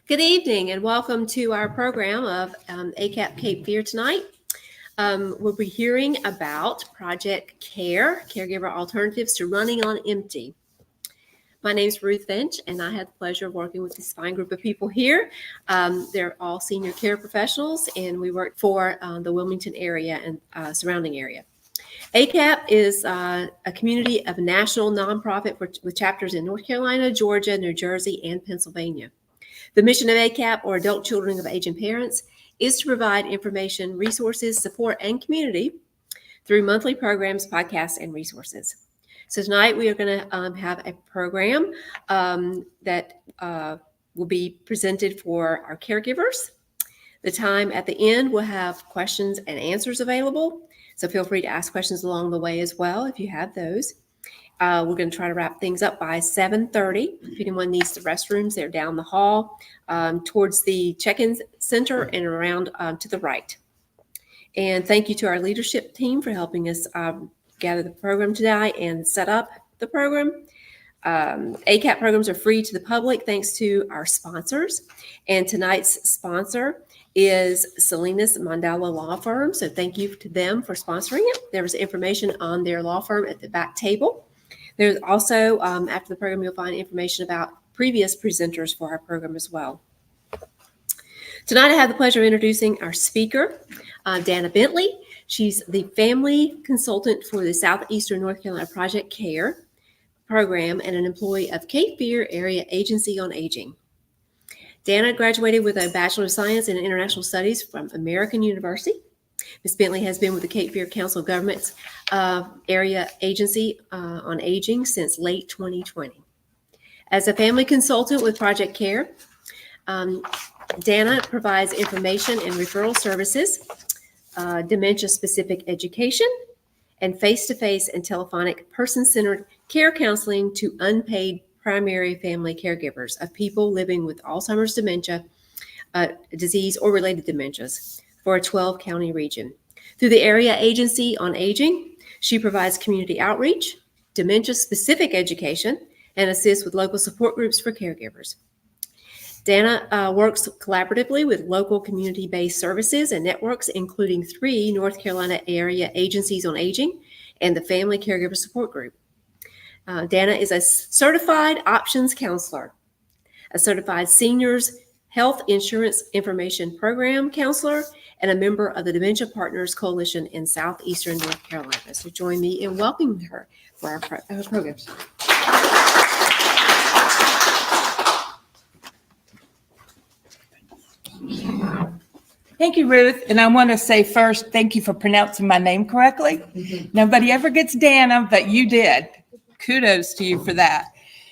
Good evening and welcome to our program of ACAP Cape Fear tonight. We'll be hearing about Project C.A.R.E, Caregiver Alternatives to Running on Empty. My name is Ruth Finch, and I had the pleasure of working with this fine group of people here. They're all senior care professionals, and we work for the Wilmington area and surrounding area. ACAP is a community of national nonprofit with chapters in North Carolina, Georgia, New Jersey, and Pennsylvania. The mission of ACAP, or Adult Children of Aging Parents, is to provide information, resources, support, and community through monthly programs, podcasts, and resources. So tonight we are going to have a program that will be presented for our caregivers. The time at the end will have questions and answers available. So feel free to ask questions along the way as well if you have those. We're going to try to wrap things up by 7:30. If anyone needs the restrooms, they're down the hall towards the check-in center and around to the right. And thank you to our leadership team for helping us gather the program today and set up the program. ACAP programs are free to the public thanks to our sponsors. And tonight's sponsor is Salinas Mandela Law Firm. So thank you to them for sponsoring it. There was information on their law firm at the back table. There's also, after the program, you'll find information about previous presenters for our program as well. Tonight, I have the pleasure of introducing our speaker, Dana Bentley. She's the family consultant for the Southeastern North Carolina Project C.A.R.E program and an employee of Cape Fear Area Agency on Aging. Dana graduated with a Bachelor of Science in International Studies from American University. Ms. Bentley has been with the Cape Fear Council of Governments Area Agency on Aging since late 2020. As a family consultant with Project C.A.R.E, Dana provides information and referral services, dementia-specific education, and face-to-face and telephonic person-centered care counseling to unpaid primary family caregivers of people living with Alzheimer's dementia, disease, or related dementias for a 12-county region. Through the Area Agency on Aging, she provides community outreach, dementia-specific education, and assists with local support groups for caregivers. Dana works collaboratively with local community-based services and networks, including 3 North Carolina Area Agencies on Aging and the Family Caregiver Support Group. Dana is a certified options counselor, a certified seniors health insurance information program counselor, and a member of the Dementia Partners Coalition in Southeastern North Carolina. So join me in welcoming her for our program. Thank you, Ruth. And I want to say first, thank you for pronouncing my name correctly. Nobody ever gets Dana, but you did. Kudos to you for that.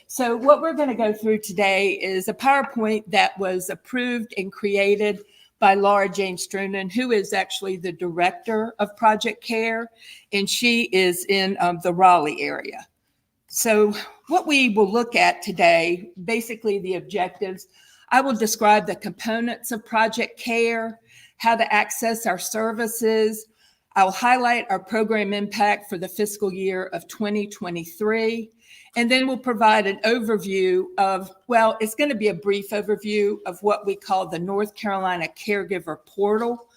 So what we're going to go through today is a PowerPoint that was approved and created by Laura Jane Strunen, who is actually the director of Project C.A.R.E, and she is in the Raleigh area. So what we will look at today, basically the objectives, I will describe the components of Project C.A.R.E, how to access our services. I'll highlight our program impact for the fiscal year of 2023, and then we'll provide an overview of, well, it's going to be a brief overview of what we call the North Carolina Caregiver Portal,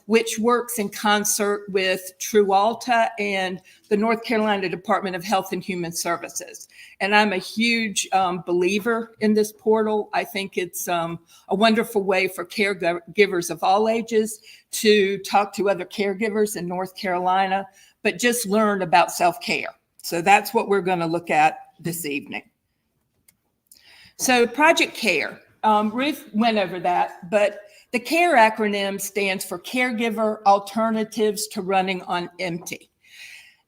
which works in concert with TruAlta and the North Carolina Department of Health and Human Services. And I'm a huge believer in this portal. I think it's a wonderful way for caregivers of all ages to talk to other caregivers in North Carolina, but just learn about self-care. So that's what we're going to look at this evening. So Project C.A.R.E, Ruth went over that, but the C.A.R.E acronym stands for Caregiver Alternatives to Running on Empty.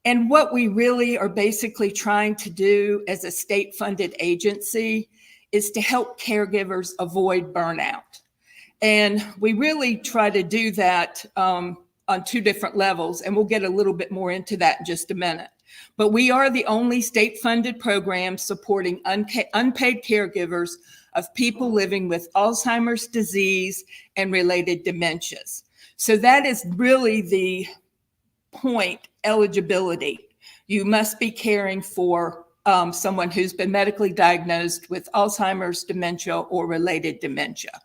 And what we really are basically trying to do as a state-funded agency is to help caregivers avoid burnout. And we really try to do that on 2 different levels, and we'll get a little bit more into that in just a minute. But we are the only state-funded program supporting unpaid caregivers of people living with Alzheimer's disease and related dementias. So that is really the point, eligibility. You must be caring for someone who's been medically diagnosed with Alzheimer's, dementia, or related dementia.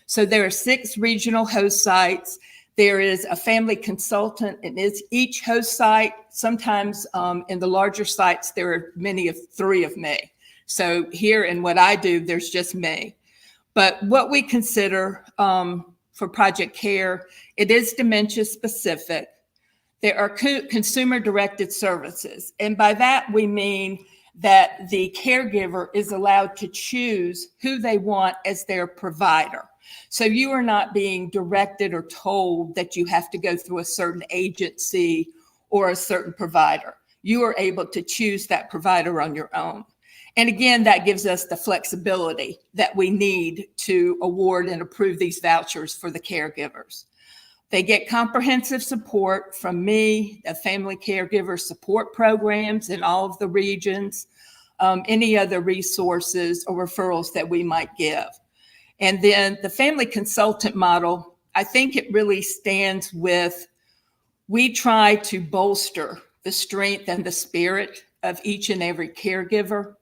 So there are 6 regional host sites. There is a family consultant in each host site. Sometimes in the larger sites, there are many of 3 of me. So here in what I do, there's just me. But what we consider for Project C.A.R.E, it is dementia specific. There are consumer-directed services. And by that, we mean that the caregiver is allowed to choose who they want as their provider. So you are not being directed or told that you have to go through a certain agency or a certain provider. You are able to choose that provider on your own. And again, that gives us the flexibility that we need to award and approve these vouchers for the caregivers. They get comprehensive support from me, the family caregiver support programs in all of the regions, any other resources or referrals that we might give. And then the family consultant model, I think it really stands with, we try to bolster the strength and the spirit of each and every caregiver.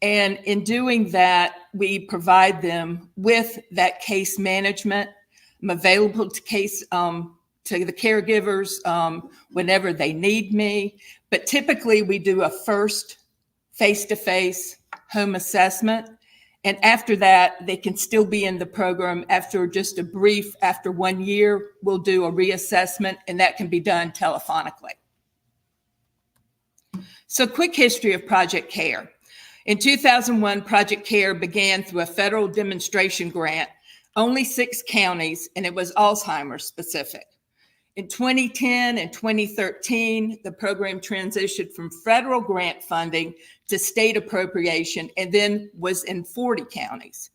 And in doing that, we provide them with that case management. I'm available to the caregivers whenever they need me. But typically we do a first face-to-face home assessment. And after that, they can still be in the program after just a brief, after 1 year, we'll do a reassessment, and that can be done telephonically. So quick history of Project C.A.R.E. In 2001, Project C.A.R.E began through a federal demonstration grant, only 6 counties, and it was Alzheimer's specific. In 2010 and 2013, the program transitioned from federal grant funding to state appropriation and then was in 40 counties.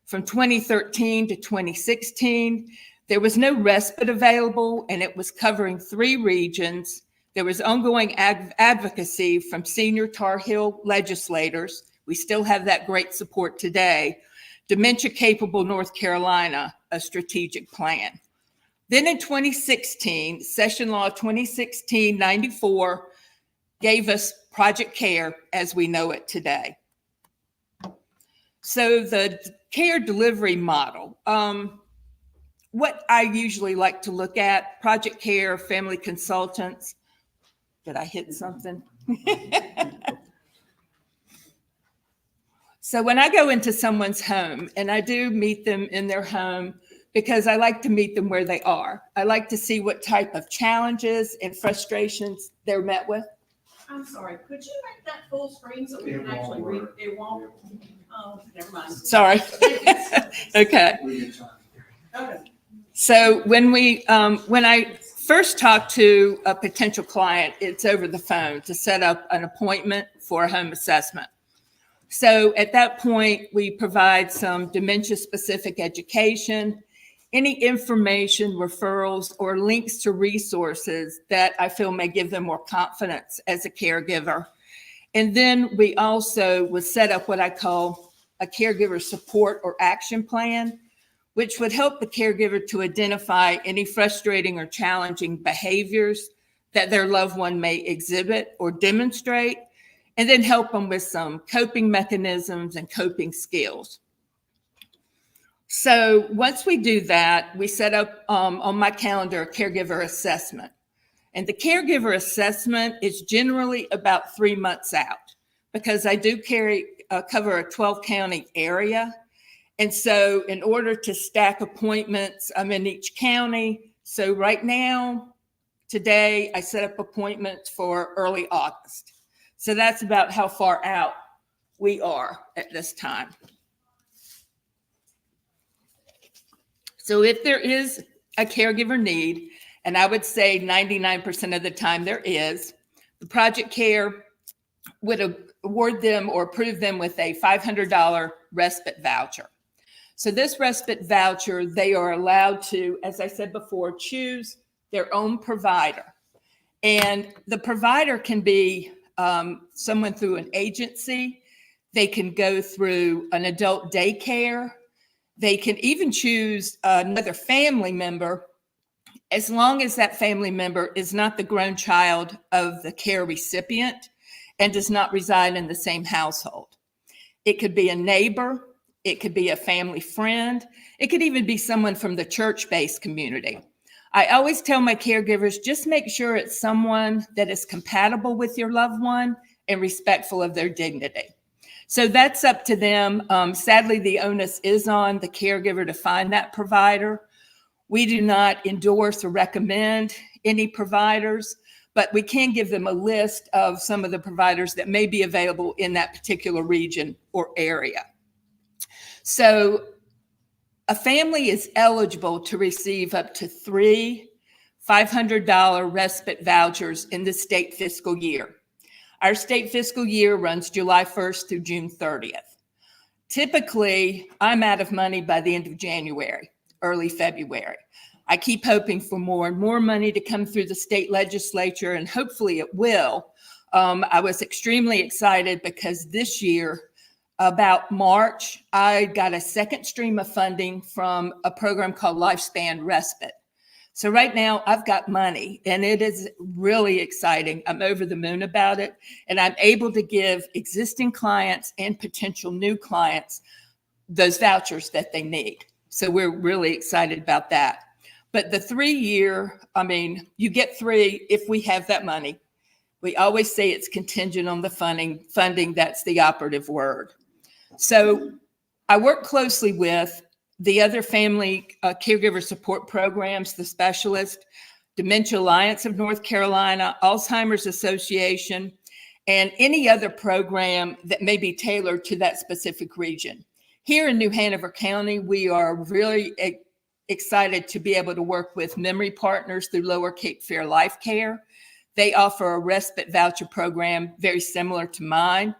From 2013 to 2016, there was no respite available, and it was covering 3 regions. There was ongoing advocacy from senior Tar Heel legislators. We still have that great support today. Dementia Capable North Carolina, a strategic plan. Then in 2016, Session Law 2016-94 gave us Project C.A.R.E as we know it today. So the care delivery model, what I usually like to look at, Project C.A.R.E, family consultants. Did I hit something? So when I go into someone's home, and I do meet them in their home because I like to meet them where they are. I like to see what type of challenges and frustrations they're met with. I'm sorry, could you make that full screen so we can actually read? It won't? Oh, never mind. Sorry. Okay. Okay. So when I first talk to a potential client, it's over the phone to set up an appointment for a home assessment. So at that point, we provide some dementia-specific education, any information, referrals, or links to resources that I feel may give them more confidence as a caregiver. And then we also would set up what I call a caregiver support or action plan, which would help the caregiver to identify any frustrating or challenging behaviors that their loved one may exhibit or demonstrate, and then help them with some coping mechanisms and coping skills. So once we do that, we set up on my calendar a caregiver assessment. And the caregiver assessment is generally about 3 months out because I do cover a 12-county area. And so in order to stack appointments, I'm in each county. So right now, today, I set up appointments for early August. So that's about how far out we are at this time. So if there is a caregiver need, and I would say 99% of the time there is, the Project C.A.R.E would award them or approve them with a $500 respite voucher. So this respite voucher, they are allowed to, as I said before, choose their own provider. And the provider can be someone through an agency. They can go through an adult daycare. They can even choose another family member as long as that family member is not the grown child of the care recipient. and does not reside in the same household. It could be a neighbor. It could be a family friend. It could even be someone from the church-based community. I always tell my caregivers, just make sure it's someone that is compatible with your loved one and respectful of their dignity. So that's up to them. Sadly, the onus is on the caregiver to find that provider. We do not endorse or recommend any providers, but we can give them a list of some of the providers that may be available in that particular region or area. So a family is eligible to receive up to 3 $500 respite vouchers in the state fiscal year. Our state fiscal year runs July 1st through June 30th. Typically, I'm out of money by the end of January, early February. I keep hoping for more and more money to come through the state legislature, and hopefully it will. I was extremely excited because this year, about March, I got a second stream of funding from a program called Lifespan Respite. So right now I've got money and it is really exciting. I'm over the moon about it, and I'm able to give existing clients and potential new clients those vouchers that they need. So we're really excited about that. But the 3-year, I mean, you get 3 if we have that money. We always say it's contingent on the funding, that's the operative word. So I work closely with the other family caregiver support programs, the Specialist, Dementia Alliance of North Carolina, Alzheimer's Association, and any other program that may be tailored to that specific region. Here in New Hanover County, we are really excited to be able to work with Memory Partners through Lower Cape Fear Life Care. They offer a respite voucher program very similar to mine,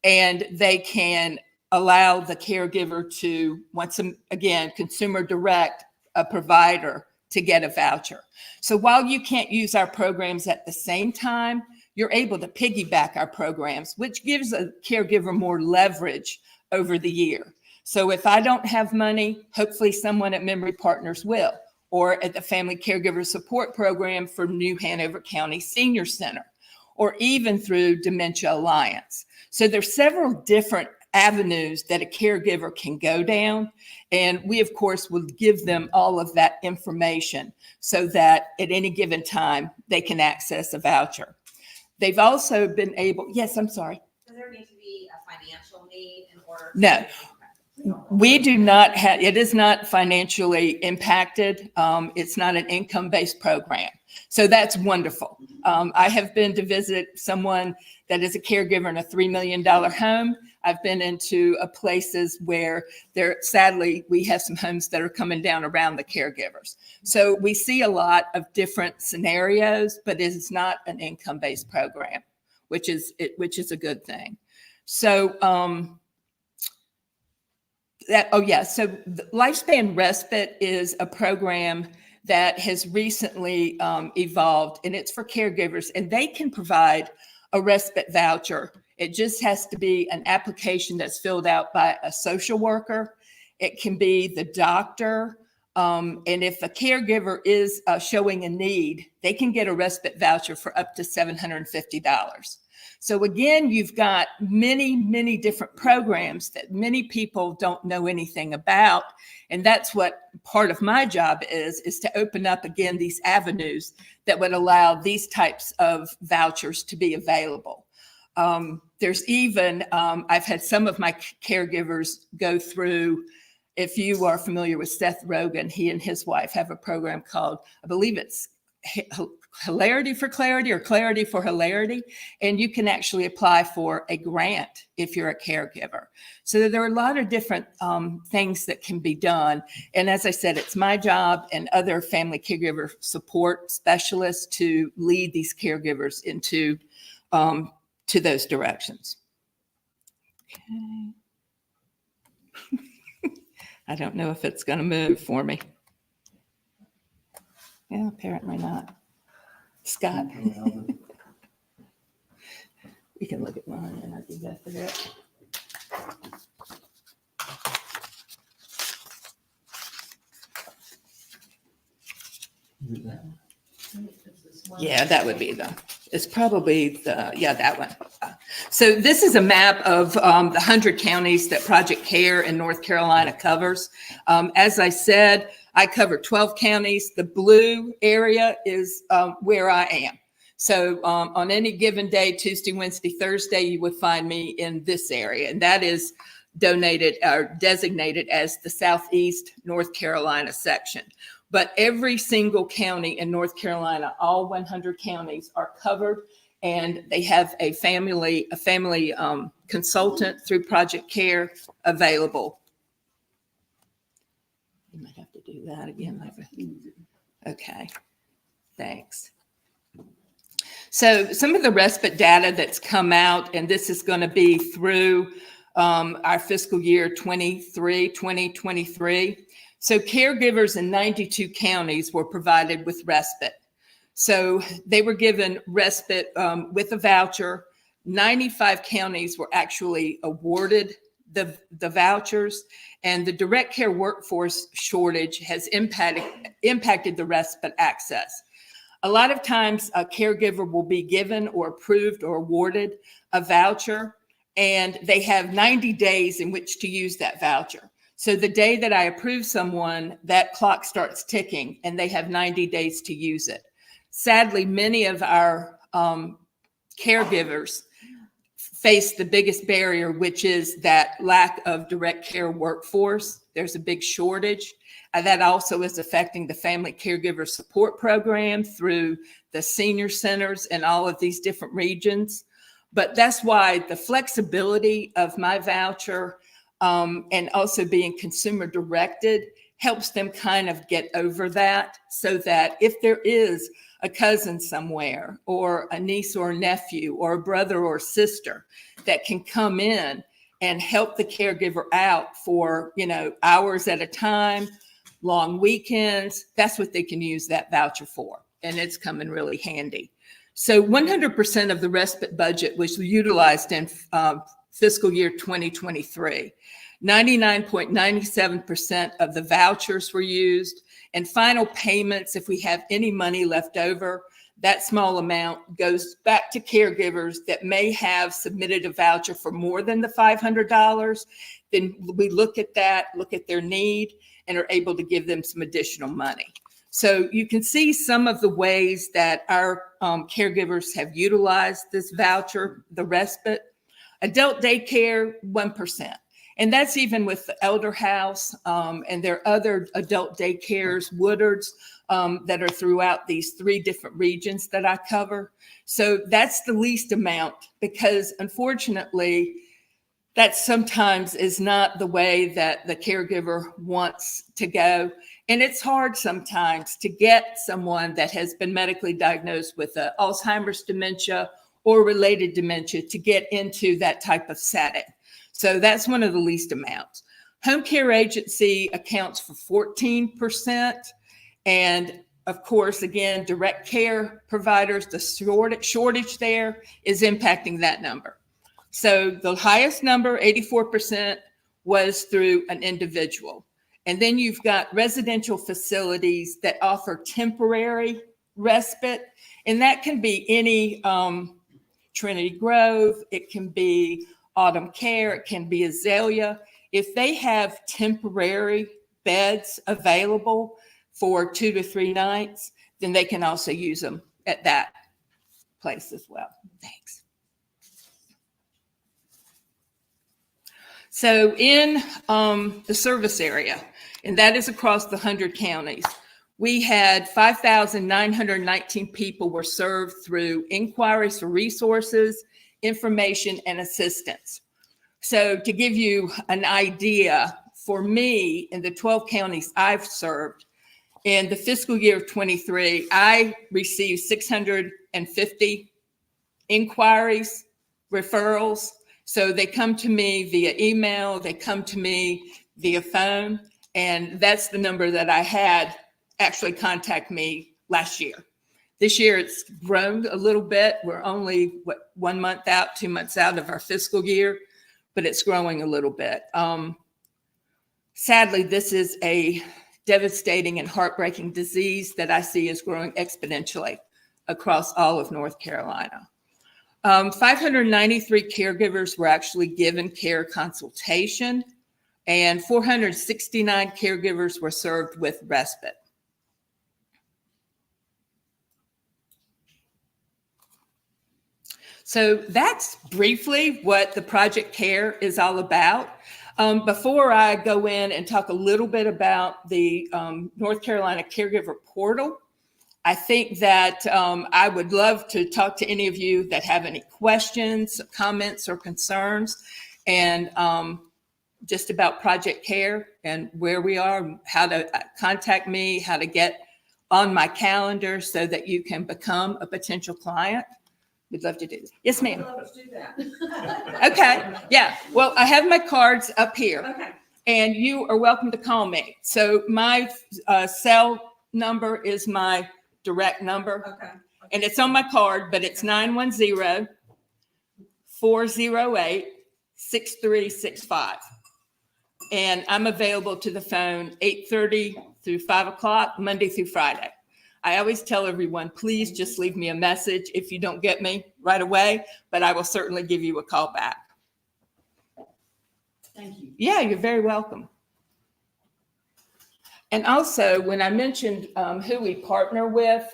and they can allow the caregiver to, once again, consumer direct a provider to get a voucher. So while you can't use our programs at the same time, you're able to piggyback our programs, which gives a caregiver more leverage over the year. So if I don't have money, hopefully someone at Memory Partners will, or at the Family Caregiver Support Program for New Hanover County Senior Center, or even through Dementia Alliance. So there's several different avenues that a caregiver can go down. And we, of course, will give them all of that information so that at any given time, they can access a voucher. They've also been able, yes, I'm sorry. Does there need to be a financial need in order? No. We do not have, it is not financially impacted. It's not an income-based program. So that's wonderful. I have been to visit someone that is a caregiver in a $3 million home. I've been into places where sadly, we have some homes that are coming down around the caregivers. So we see a lot of different scenarios, but it is not an income-based program, which is a good thing. So, so the Lifespan Respite is a program that has recently evolved, and it's for caregivers, and they can provide a respite voucher. It just has to be an application that's filled out by a social worker. It can be the doctor, and if a caregiver is showing a need, they can get a respite voucher for up to $750. So again, you've got many, many different programs that many people don't know anything about. And that's what part of my job is to open up again these avenues that would allow these types of vouchers to be available. There's even, I've had some of my caregivers go through, if you are familiar with Seth Rogen, he and his wife have a program called, I believe it's Hilarity for Clarity or Clarity for Hilarity. And you can actually apply for a grant if you're a caregiver. So there are a lot of different things that can be done. And as I said, it's my job and other family caregiver support specialists to lead these caregivers into to those directions. Okay. I don't know if it's going to move for me. Yeah, apparently not. Scott. You can look at mine and I'll do that for that. Yeah, that would be it's probably that one. So this is a map of the 100 counties that Project C.A.R.E in North Carolina covers. As I said, I cover 12 counties. The blue area is where I am. So on any given day, Tuesday, Wednesday, Thursday, you would find me in this area. And that is donated or designated as the Southeast North Carolina section. But every single county in North Carolina, all 100 counties are covered, and they have a family consultant through Project C.A.R.E available. You might have to do that again. Okay, thanks. So some of the respite data that's come out, and this is going to be through our fiscal year 2023. So caregivers in 92 counties were provided with respite. So they were given respite with a voucher. 95 counties were actually awarded the vouchers, and the direct care workforce shortage has impacted the respite access. A lot of times a caregiver will be given or approved or awarded a voucher, and they have 90 days in which to use that voucher. So the day that I approve someone, that clock starts ticking and they have 90 days to use it. Sadly, many of our caregivers face the biggest barrier, which is that lack of direct care workforce. There's a big shortage. That also is affecting the family caregiver support program through the senior centers in all of these different regions. But that's why the flexibility of my voucher and also being consumer directed helps them kind of get over that, so that if there is a cousin somewhere or a niece or a nephew or a brother or sister that can come in and help the caregiver out for, hours at a time, long weekends, that's what they can use that voucher for. And it's coming really handy. So 100% of the respite budget was utilized in fiscal year 2023. 99.97% of the vouchers were used, and final payments, if we have any money left over, that small amount goes back to caregivers that may have submitted a voucher for more than the $500. Then we look at that, look at their need, and are able to give them some additional money. So you can see some of the ways that our caregivers have utilized this voucher, the respite. Adult daycare, 1%. And that's even with the Elder House, and there are other adult daycares, Woodards, that are throughout these 3 different regions that I cover. So that's the least amount, because unfortunately, that sometimes is not the way that the caregiver wants to go. And it's hard sometimes to get someone that has been medically diagnosed with Alzheimer's dementia or related dementia to get into that type of setting. So that's one of the least amounts. Home care agency accounts for 14%. And of course, again, direct care providers, the shortage there is impacting that number. So the highest number, 84%, was through an individual. And then you've got residential facilities that offer temporary respite. And that can be any Trinity Grove, it can be Autumn Care, it can be Azalea. If they have temporary beds available for 2 to 3 nights, then they can also use them at that place as well. Thanks. So in the service area, and that is across the 100 counties, we had 5,919 people were served through inquiries for resources, information, and assistance. So to give you an idea, for me, in the 12 counties I've served, in the fiscal year of 23, I received 650 inquiries, referrals. So they come to me via email, they come to me via phone, and that's the number that I had actually contact me last year. This year it's grown a little bit. We're only 1 month out, 2 months out of our fiscal year, but it's growing a little bit. Sadly, this is a devastating and heartbreaking disease that I see is growing exponentially across all of North Carolina. 593 caregivers were actually given care consultation, and 469 caregivers were served with respite. So that's briefly what the Project C.A.R.E is all about. Before I go in and talk a little bit about the North Carolina Caregiver Portal, I think that I would love to talk to any of you that have any questions, comments, or concerns, and just about Project C.A.R.E and where we are, how to contact me, how to get on my calendar so that you can become a potential client. We'd love to do this. Yes, ma'am. Let's do that. Okay. Yeah. Well, I have my cards up here, Okay. and you are welcome to call me. So my cell number is my direct number, Okay. and it's on my card, but it's 910-408-6365. And I'm available to the phone 8:30 through 5 o'clock, Monday through Friday. I always tell everyone, please just leave me a message if you don't get me right away, but I will certainly give you a call back. Thank you. Yeah, you're very welcome. And also, when I mentioned who we partner with,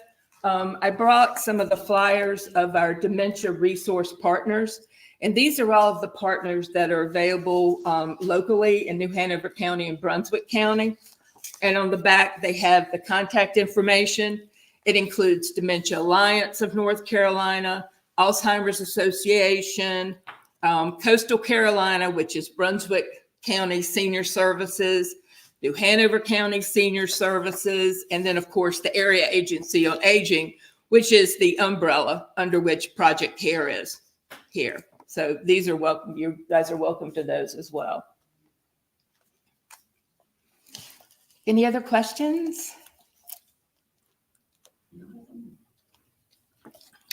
I brought some of the flyers of our dementia resource partners. And these are all of the partners that are available locally in New Hanover County and Brunswick County. And on the back, they have the contact information. It includes Dementia Alliance of North Carolina, Alzheimer's Association, Coastal Carolina, which is Brunswick County Senior Services, New Hanover County Senior Services, and then, of course, the Area Agency on Aging, which is the umbrella under which Project C.A.R.E is here. So these are welcome. You guys are welcome to those as well. Any other questions?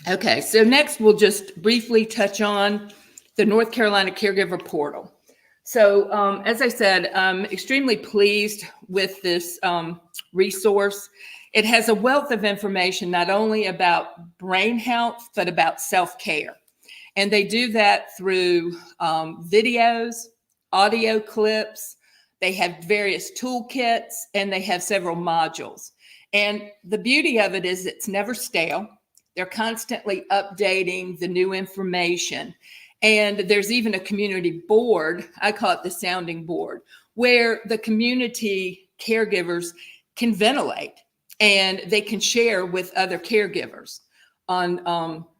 Okay, so next we'll just briefly touch on the North Carolina Caregiver Portal. So as I said, I'm extremely pleased with this resource. It has a wealth of information, not only about brain health, but about self-care. And they do that through videos, audio clips. They have various toolkits, and they have several modules. And the beauty of it is it's never stale. They're constantly updating the new information. And there's even a community board, I call it the sounding board, where the community caregivers can ventilate and they can share with other caregivers on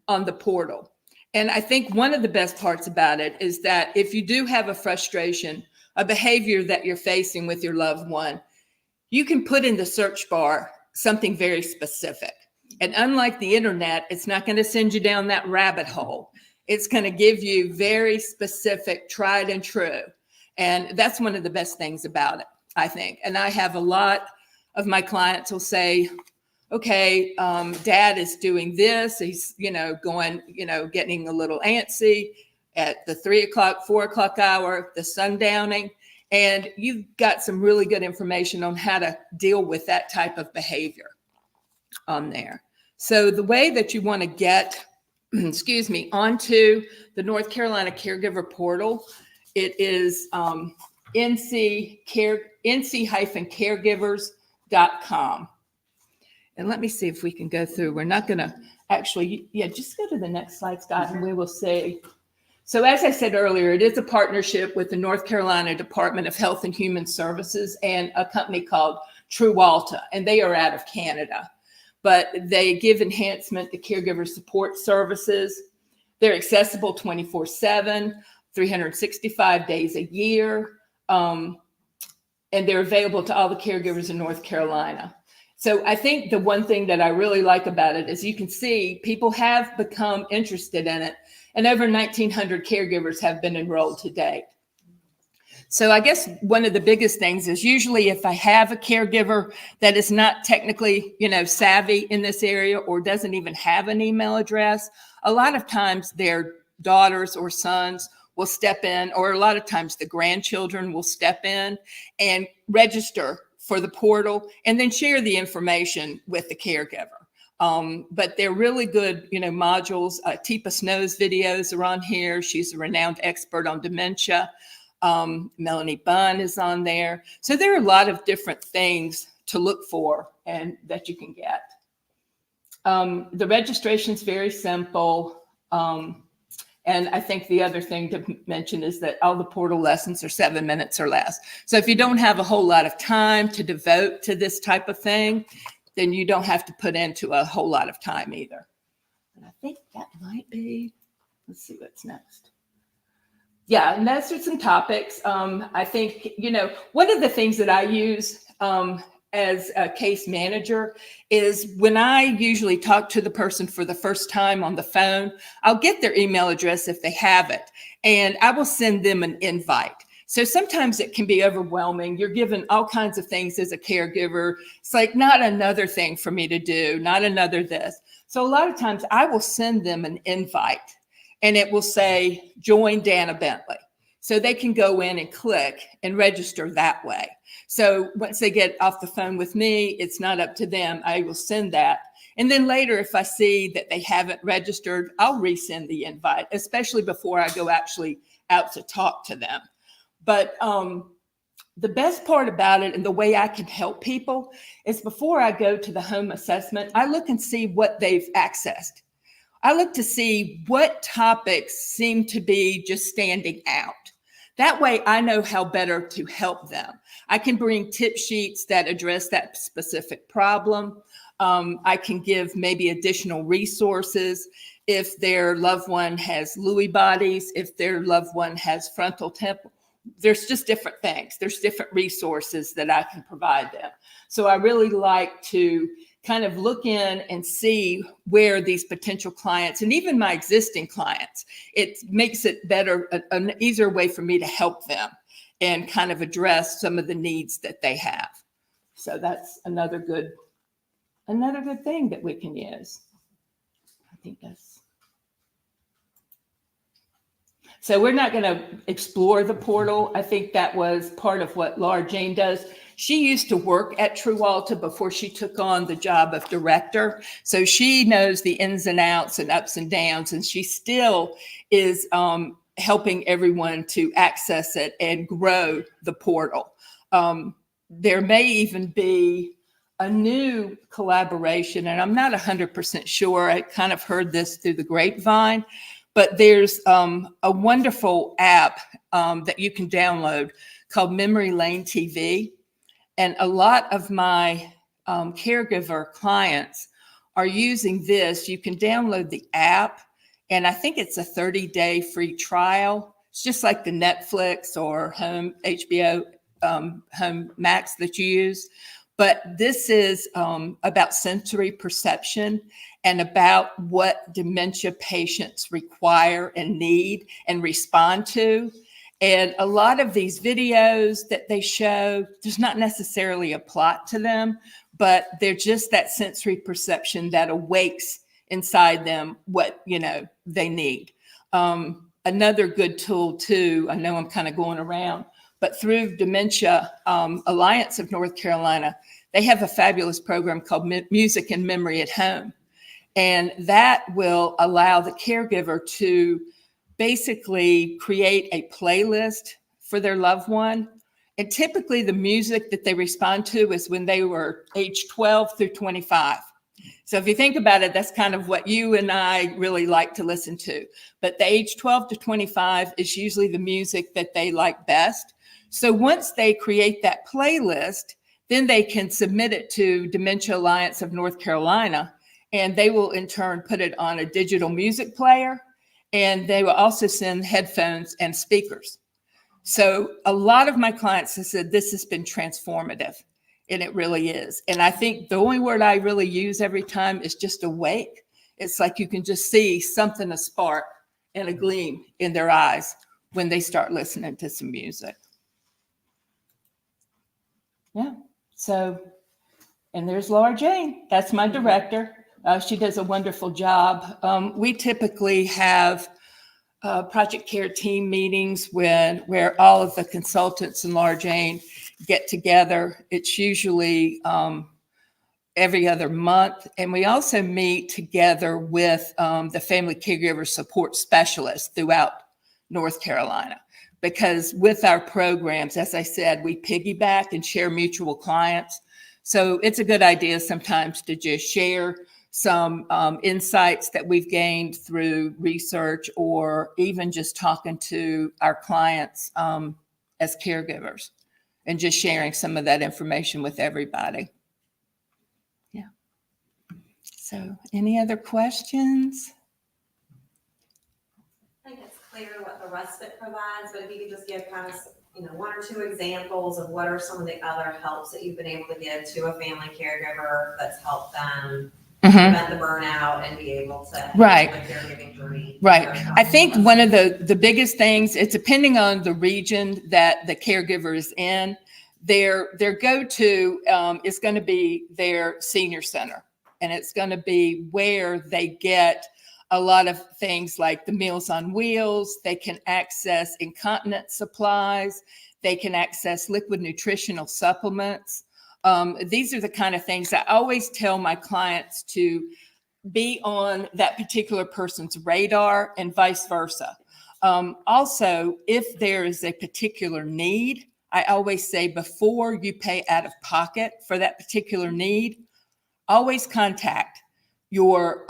the portal. And I think one of the best parts about it is that if you do have a frustration, a behavior that you're facing with your loved one, you can put in the search bar something very specific. And unlike the internet, it's not going to send you down that rabbit hole. It's going to give you very specific, tried and true. And that's one of the best things about it, I think. And I have a lot of my clients will say, okay, dad is doing this. He's, going, getting a little antsy at the 3 o'clock, 4 o'clock hour, the sundowning. And you've got some really good information on how to deal with that type of behavior on there. So the way that you want to get, onto the North Carolina Caregiver Portal, it is nc-caregivers.com. And let me see if we can go through. We're not going to actually, just go to the next slide, Scott, and we will see. So as I said earlier, it is a partnership with the North Carolina Department of Health and Human Services and a company called Trewalta, and they are out of Canada. But they give enhancement to caregiver support services. They're accessible 24/7, 365 days a year, and they're available to all the caregivers in North Carolina. So I think the one thing that I really like about it is you can see people have become interested in it, and over 1,900 caregivers have been enrolled to date. So I guess one of the biggest things is usually if I have a caregiver that is not technically, savvy in this area or doesn't even have an email address, a lot of times their daughters or sons will step in, or a lot of times the grandchildren will step in and register for the portal and then share the information with the caregiver. But they're really good, modules. Teepa Snow's videos are on here. She's a renowned expert on dementia. Melanie Bunn is on there. So there are a lot of different things to look for and that you can get. The registration is very simple. And I think the other thing to mention is that all the portal lessons are 7 minutes or less. So if you don't have a whole lot of time to devote to this type of thing, then you don't have to put into a whole lot of time either. And I think that might be, let's see what's next. Yeah, and those are some topics. I think, one of the things that I use as a case manager is when I usually talk to the person for the first time on the phone, I'll get their email address if they have it, and I will send them an invite. So sometimes it can be overwhelming. You're given all kinds of things as a caregiver. It's like not another thing for me to do, not another this. So a lot of times I will send them an invite and it will say, join Dana Bentley. So they can go in and click and register that way. So once they get off the phone with me, it's not up to them. I will send that. And then later, if I see that they haven't registered, I'll resend the invite, especially before I go actually out to talk to them. But the best part about it and the way I can help people is before I go to the home assessment, I look and see what they've accessed. I look to see what topics seem to be just standing out. That way I know how better to help them. I can bring tip sheets that address that specific problem. I can give maybe additional resources if their loved one has Lewy bodies, if their loved one has frontal temporal. There's just different things. There's different resources that I can provide them. So I really like to kind of look in and see where these potential clients and even my existing clients, it makes it better, an easier way for me to help them and kind of address some of the needs that they have. So that's another good thing that we can use. I think that's. So we're not going to explore the portal. I think that was part of what Laura Jane does. She used to work at True Alta before she took on the job of director. So she knows the ins and outs and ups and downs, and she still is helping everyone to access it and grow the portal. There may even be a new collaboration, and I'm not 100% sure. I kind of heard this through the grapevine, but there's a wonderful app that you can download called Memory Lane TV. And a lot of my caregiver clients are using this. You can download the app, and I think it's a 30-day free trial. It's just like the Netflix or home HBO, home Max that you use. But this is about sensory perception and about what dementia patients require and need and respond to. And a lot of these videos that they show, there's not necessarily a plot to them, but they're just that sensory perception that awakes inside them what, they need. Another good tool too, I know I'm kind of going around, but through Dementia Alliance of North Carolina, they have a fabulous program called Music and Memory at Home. And that will allow the caregiver to basically create a playlist for their loved one. And typically the music that they respond to is when they were age 12 through 25. So if you think about it, that's kind of what you and I really like to listen to. But the age 12 to 25 is usually the music that they like best. So once they create that playlist, then they can submit it to Dementia Alliance of North Carolina, and they will in turn put it on a digital music player. And they will also send headphones and speakers. So a lot of my clients have said this has been transformative, and it really is. And I think the only word I really use every time is just awake. It's like you can just see something, a spark and a gleam in their eyes when they start listening to some music. Yeah. So, and there's Laura Jane. That's my director. She does a wonderful job. We typically have Project C.A.R.E team meetings where all of the consultants and Laura Jane get together. It's usually every other month. And we also meet together with the family caregiver support specialists throughout North Carolina. Because with our programs, as I said, we piggyback and share mutual clients. So it's a good idea sometimes to just share some insights that we've gained through research, or even just talking to our clients as caregivers, and just sharing some of that information with everybody. Yeah. So any other questions? I think it's clear what the respite provides, but if you could just give kind of, one or two examples of what are some of the other helps that you've been able to give to a family caregiver that's helped them prevent the burnout and be able to Right. have a caregiving journey. Right. I think one of the biggest things, it's depending on the region that the caregiver is in, their go-to is going to be their senior center. And it's going to be where they get a lot of things like the Meals on Wheels. They can access incontinence supplies. They can access liquid nutritional supplements. These are the kind of things I always tell my clients to be on that particular person's radar, and vice versa. Also, if there is a particular need, I always say before you pay out of pocket for that particular need, always contact your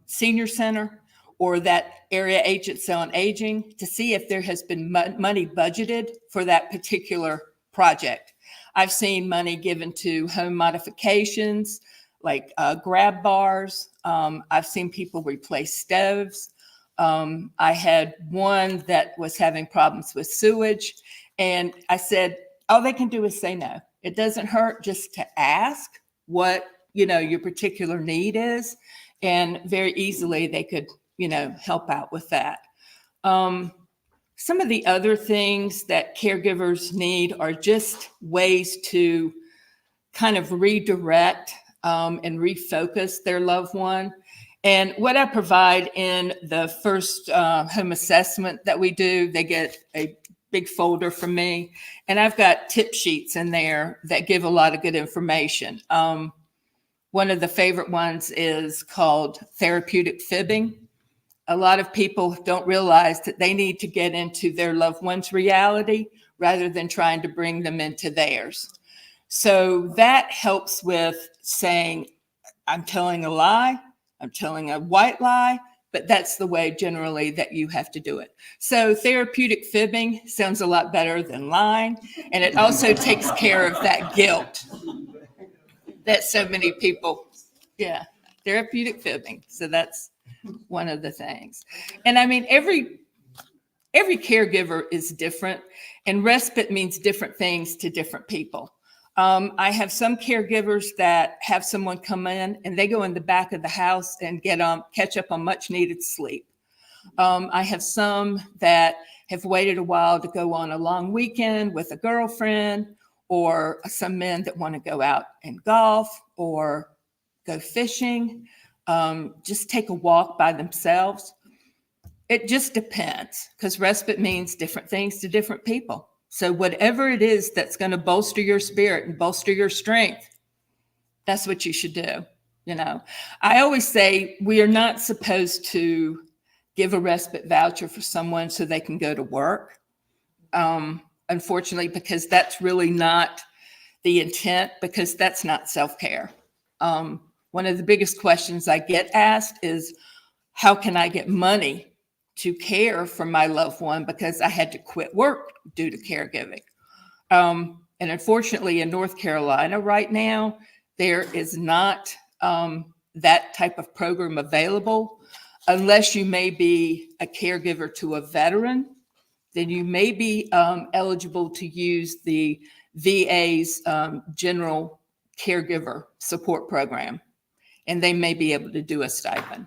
senior center or that area agency on aging to see if there has been money budgeted for that particular project. I've seen money given to home modifications, like grab bars. I've seen people replace stoves. I had one that was having problems with sewage, and I said, all they can do is say no. It doesn't hurt just to ask what your particular need is, and very easily they could help out with that. Some of the other things that caregivers need are just ways to kind of redirect and refocus their loved one. And what I provide in the first home assessment that we do, they get a big folder from me, and I've got tip sheets in there that give a lot of good information. One of the favorite ones is called therapeutic fibbing. A lot of people don't realize that they need to get into their loved one's reality rather than trying to bring them into theirs. So that helps with saying, I'm telling a lie, I'm telling a white lie, but that's the way generally that you have to do it. So therapeutic fibbing sounds a lot better than lying, and it also takes care of that guilt that so many people, therapeutic fibbing. So that's one of the things. And I mean, every caregiver is different, and respite means different things to different people. I have some caregivers that have someone come in and they go in the back of the house and catch up on much needed sleep. I have some that have waited a while to go on a long weekend with a girlfriend, or some men that want to go out and golf or go fishing, just take a walk by themselves. It just depends, because respite means different things to different people. So whatever it is that's going to bolster your spirit and bolster your strength, that's what you should do. I always say we are not supposed to give a respite voucher for someone so they can go to work. Unfortunately, because that's really not the intent, because that's not self-care. One of the biggest questions I get asked is, how can I get money to care for my loved one because I had to quit work due to caregiving? And unfortunately, in North Carolina right now, there is not that type of program available, unless you may be a caregiver to a veteran. Then you may be eligible to use the VA's general caregiver support program, and they may be able to do a stipend.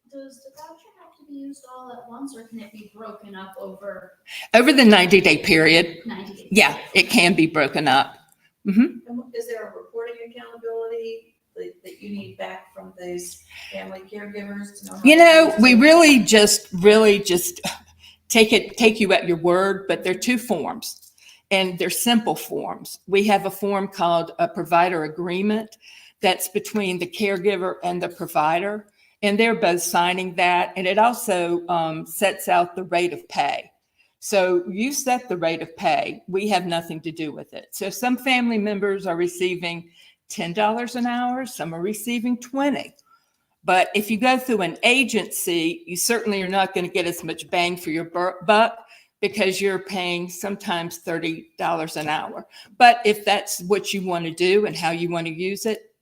Does the voucher have to be used all at once, or can it be broken up over the 90-day period? 90 days? Yeah, it can be broken up. And is there a reporting accountability that you need back from these family caregivers to know? We really just take you at your word, but they're two forms, and they're simple forms. We have a form called a provider agreement that's between the caregiver and the provider, and they're both signing that. And it also sets out the rate of pay. So you set the rate of pay. We have nothing to do with it. So some family members are receiving $10 an hour, some are receiving $20. But if you go through an agency, you certainly are not going to get as much bang for your buck, because you're paying sometimes $30 an hour. But if that's what you want to do and how you want to use it,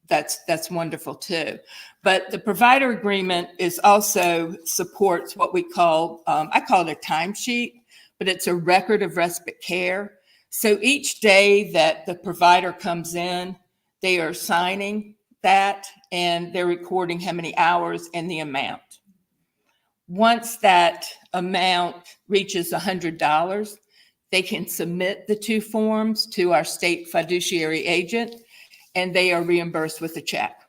that's wonderful too. But the provider agreement is also supports what we call, I call it a timesheet, but it's a record of respite care. So each day that the provider comes in, they are signing that and they're recording how many hours and the amount. Once that amount reaches $100, they can submit the 2 forms to our state fiduciary agent, and they are reimbursed with a check.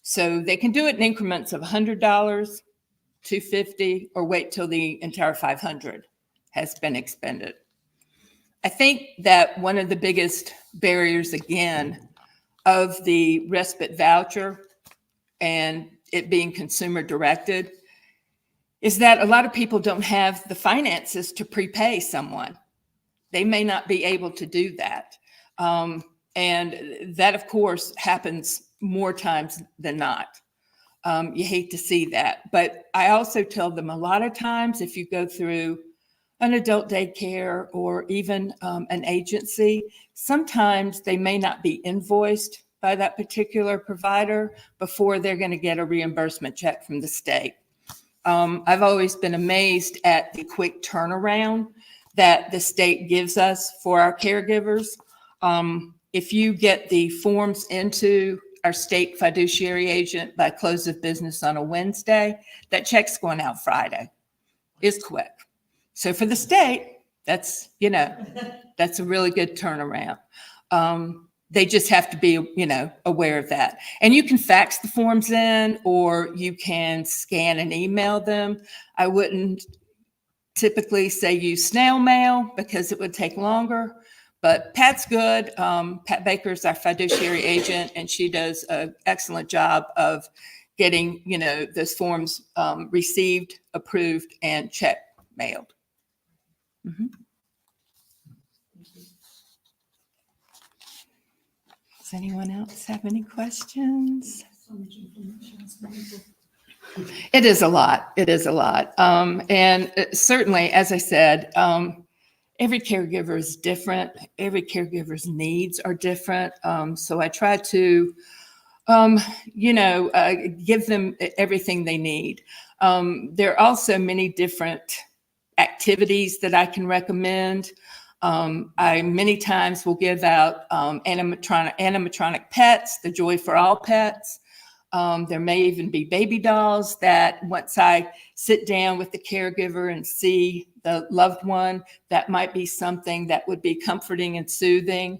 So they can do it in increments of $100, $250, or wait till the entire $500 has been expended. I think that one of the biggest barriers, again, of the respite voucher and it being consumer directed is that a lot of people don't have the finances to prepay someone. They may not be able to do that. And that, of course, happens more times than not. You hate to see that. But I also tell them a lot of times, if you go through an adult daycare or even an agency, sometimes they may not be invoiced by that particular provider before they're going to get a reimbursement check from the state. I've always been amazed at the quick turnaround that the state gives us for our caregivers. If you get the forms into our state fiduciary agent by close of business on a Wednesday, that check's going out Friday. It's quick. So for the state, that's, that's a really good turnaround. They just have to be, aware of that. And you can fax the forms in, or you can scan and email them. I wouldn't typically say use snail mail because it would take longer, but Pat's good. Pat Baker is our fiduciary agent, and she does an excellent job of getting, those forms received, approved, and check mailed. Mm-hmm. Does anyone else have any questions? It is a lot. It is a lot. And certainly, as I said, every caregiver is different. Every caregiver's needs are different. So I try to, give them everything they need. There are also many different activities that I can recommend. I many times will give out animatronic pets, the Joy for All pets. There may even be baby dolls that once I sit down with the caregiver and see the loved one, that might be something that would be comforting and soothing.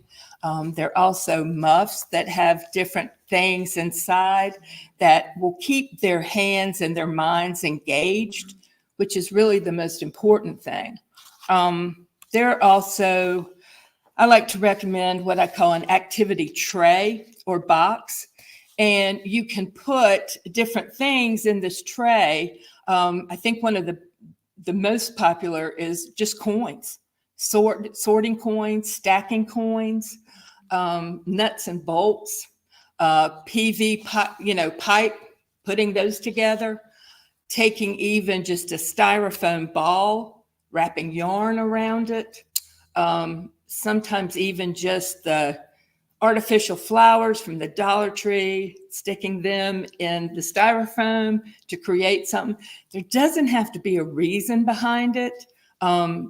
There are also muffs that have different things inside that will keep their hands and their minds engaged, which is really the most important thing. There are also, I like to recommend what I call an activity tray or box. And you can put different things in this tray. I think one of the most popular is just coins, sorting coins, stacking coins, nuts and bolts, PV pipe, putting those together, taking even just a styrofoam ball, wrapping yarn around it, sometimes even just the artificial flowers from the Dollar Tree, sticking them in the styrofoam to create something. There doesn't have to be a reason behind it.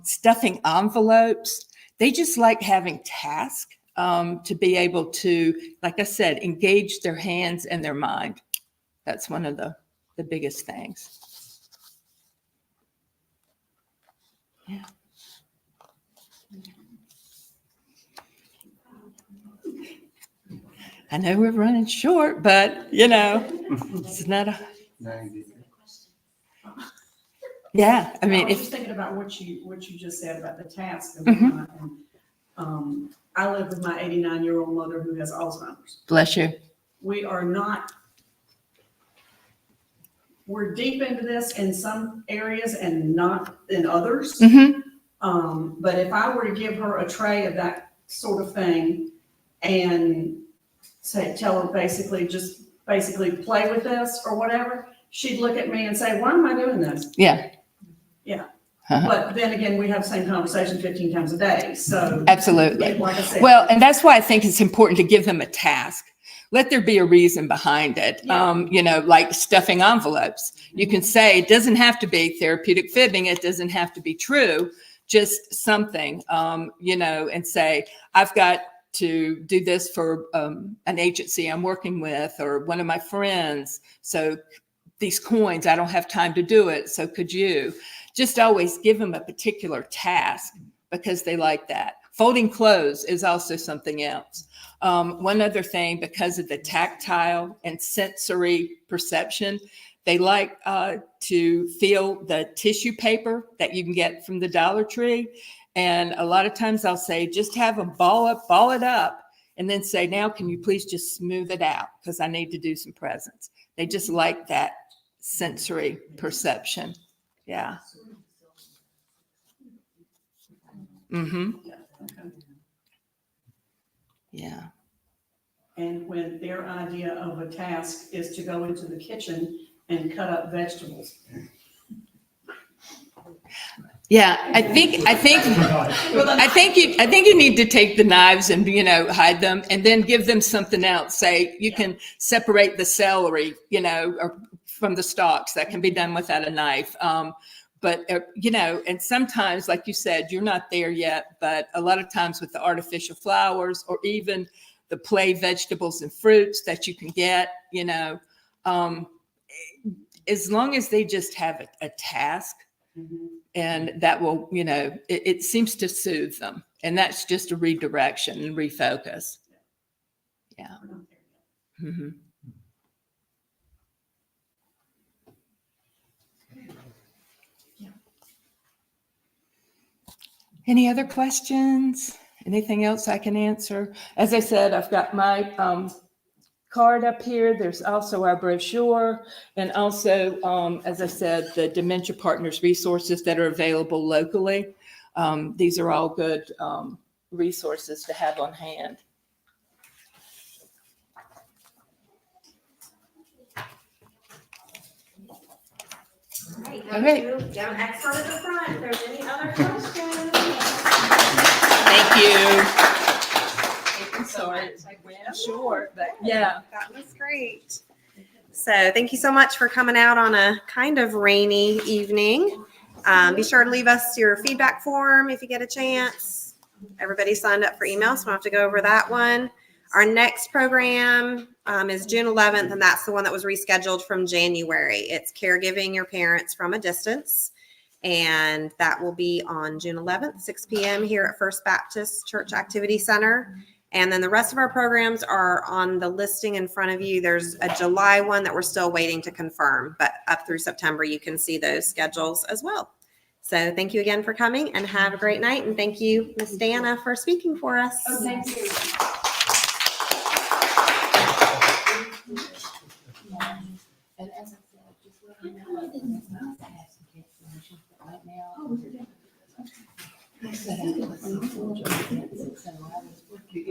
Stuffing envelopes, they just like having tasks to be able to, like I said, engage their hands and their mind. That's one of the biggest things. Yeah. I know we're running short, but it's not a. Yeah, I mean, I was just thinking about what you just said about the task and Mhm. whatnot. And I live with my 89-year-old mother who has Alzheimer's. Bless you. we are not, we're deep into this in some areas and not in others. Mm-hmm. But if I were to give her a tray of that sort of thing and tell her basically play with this or whatever, she'd look at me and say, why am I doing this? Yeah. Yeah. Uh-huh. But then again, we have the same conversation 15 times a day, so. Absolutely. Like I said. Well, and that's why I think it's important to give them a task. Let there be a reason behind it. Yeah. Like stuffing envelopes. You can say it doesn't have to be therapeutic fibbing. It doesn't have to be true. Just something, and say, I've got to do this for an agency I'm working with or one of my friends. So these coins, I don't have time to do it. So could you? Just always give them a particular task because they like that. Folding clothes is also something else. One other thing, because of the tactile and sensory perception, they like to feel the tissue paper that you can get from the Dollar Tree. And a lot of times I'll say, just have them ball it up, and then say, now, can you please just smooth it out? Because I need to do some presents. They just like that sensory perception. Yeah. Mm-hmm. Okay. Yeah. And when their idea of a task is to go into the kitchen and cut up vegetables. Yeah, I think you need to take the knives and hide them, and then give them something else. Say you can separate the celery, or from the stalks. That can be done without a knife. But and sometimes, like you said, you're not there yet. But a lot of times with the artificial flowers, or even the play vegetables and fruits that you can get, as long as they just have a task. Mm-hmm. And that will, it seems to soothe them. And that's just a redirection and refocus. Yeah. Mm-hmm. Any other questions? Anything else I can answer? As I said, I've got my card up here. There's also our brochure, and also, as I said, the Dementia Partners resources that are available locally. These are all good resources to have on hand. All right. Down expert at the front. If there's any other questions. Thank you. I'm sorry. Short, but yeah. That was great. So thank you so much for coming out on a kind of rainy evening. Be sure to leave us your feedback form if you get a chance. Everybody signed up for email, so we'll have to go over that one. Our next program is June 11th, and that's the one that was rescheduled from January. It's Caregiving Your Parents from a Distance, and that will be on June 11th, 6 p.m. here at First Baptist Church Activity Center. And then the rest of our programs are on the listing in front of you. There's a July one that we're still waiting to confirm, but up through September, you can see those schedules as well. So thank you again for coming, and have a great night. And thank you, Ms. Dana, for speaking for us. Oh, thank you. And as I said, just let me know. I have some cancellations, but right now, I said I was so full of it, so I was working.